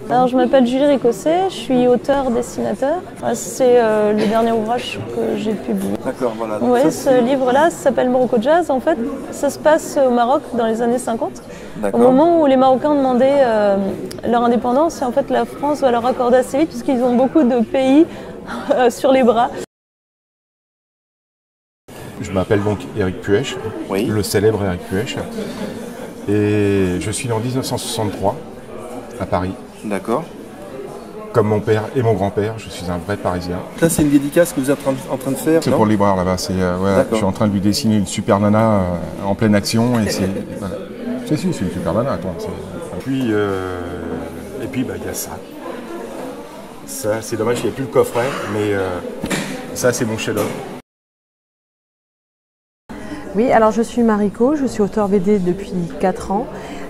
Alors je m'appelle Julie Ricosset, je suis auteur-dessinateur. C'est le dernier ouvrage que j'ai publié. D'accord, voilà. Ouais, ce livre-là s'appelle Morocco Jazz. En fait, ça se passe au Maroc dans les années 50, au moment où les Marocains demandaient leur indépendance. Et en fait, la France va leur accorder assez vite puisqu'ils ont beaucoup de pays sur les bras. Je m'appelle donc Éric Puech, le célèbre Éric Puech. Et je suis né en 1963 à Paris. D'accord. Comme mon père et mon grand-père, je suis un vrai Parisien. Là, c'est une dédicace que vous êtes en train de faire. C'est pour le libraire là-bas. Je suis en train de lui dessiner une super nana en pleine action. Et c'est voilà. C'est une super nana. Attends, et puis, il y a ça. Ça, c'est dommage, il n'y a plus le coffret, mais ça, c'est mon chef-d'œuvre. Oui, alors je suis Mariko, je suis auteur BD depuis 4 ans.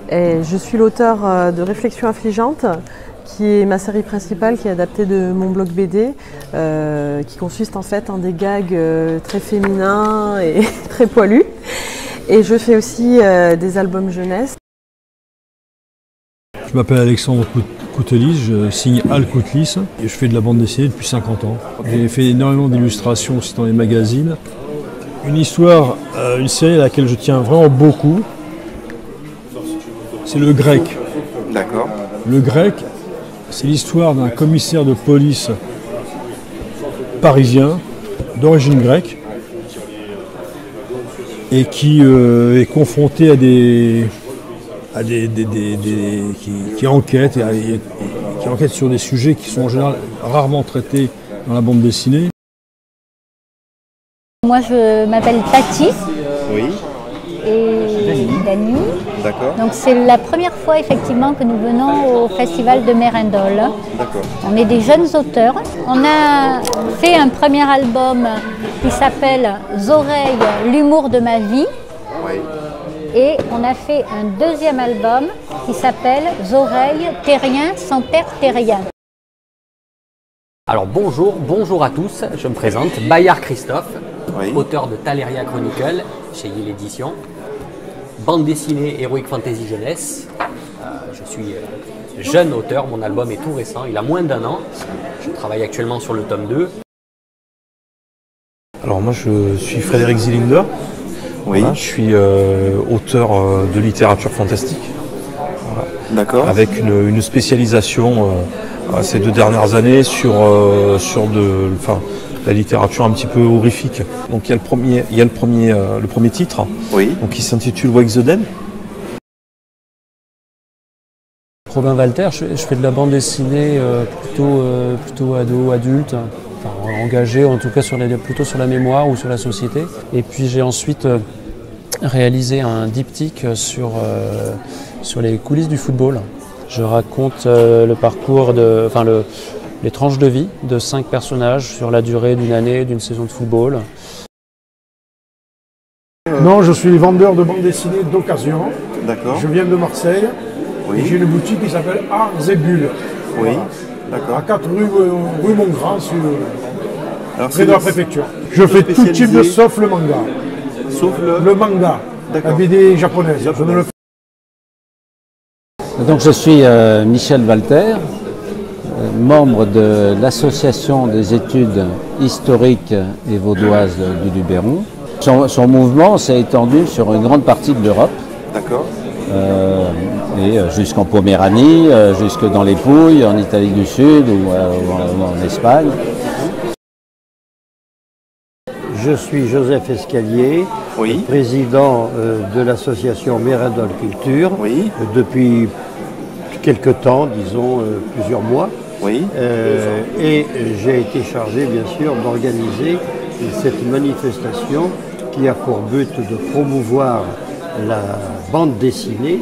Et je suis l'auteur de Réflexions affligeantes, qui est ma série principale, qui est adaptée de mon blog BD, qui consiste en fait en des gags très féminins et très poilus. Et je fais aussi des albums jeunesse. Je m'appelle Alexandre Coutelis, je signe Al Coutelis et je fais de la bande dessinée depuis 50 ans. J'ai fait énormément d'illustrations aussi dans les magazines. Une histoire, une série à laquelle je tiens vraiment beaucoup, c'est Le Grec. D'accord. Le Grec, c'est l'histoire d'un commissaire de police parisien, d'origine grecque, et qui est confronté à qui enquête sur des sujets qui sont en général rarement traités dans la bande dessinée. Moi, je m'appelle Tati. Oui. Et Dany. D'accord. Donc c'est la première fois effectivement que nous venons au festival de Mérindol. D'accord. On est des jeunes auteurs. On a fait un premier album qui s'appelle Zoreilles, l'humour de ma vie. Oui. Et on a fait un deuxième album qui s'appelle Zoreilles, terrien sans terre terrien. Alors bonjour à tous, je me présente, Bayard Christophe, auteur de Taleria Chronicle chez Yale Éditions, bande dessinée Heroic Fantasy Jeunesse. Je suis jeune auteur, mon album est tout récent, il a moins d'1 an. Je travaille actuellement sur le tome 2. Alors moi je suis Frédéric Zillinger, voilà, je suis auteur de littérature fantastique, voilà. D'accord. Avec une spécialisation ces 2 dernières années sur la littérature un petit peu horrifique. Donc il y a le premier titre, donc, qui s'intitule Wake the Dead. Robin Walter, je fais de la bande dessinée plutôt ado, adulte, enfin, engagé en tout cas plutôt sur la mémoire ou sur la société. Et puis j'ai ensuite réalisé un diptyque sur les coulisses du football. Je raconte le parcours, les tranches de vie de 5 personnages sur la durée d'une année, d'une saison de football. Non, je suis vendeur de bande dessinée d'occasion. D'accord. Je viens de Marseille. Oui. J'ai une boutique qui s'appelle Arts et Bulles. Oui. D'accord. À 4 rue Montgrand, près de la préfecture. Je fais tout type de sauf le manga. Sauf le manga. La BD japonaise. Je ne le fais. Donc je suis Michel Walter, membre de l'Association des études historiques et vaudoises du Luberon. Son mouvement s'est étendu sur une grande partie de l'Europe. D'accord. Et jusqu'en Poméranie, jusque dans les Pouilles, en Italie du Sud ou en Espagne. Je suis Joseph Escalier, président de l'association Mérindol Culture depuis quelque temps, disons plusieurs mois. Et j'ai été chargé bien sûr d'organiser cette manifestation qui a pour but de promouvoir la bande dessinée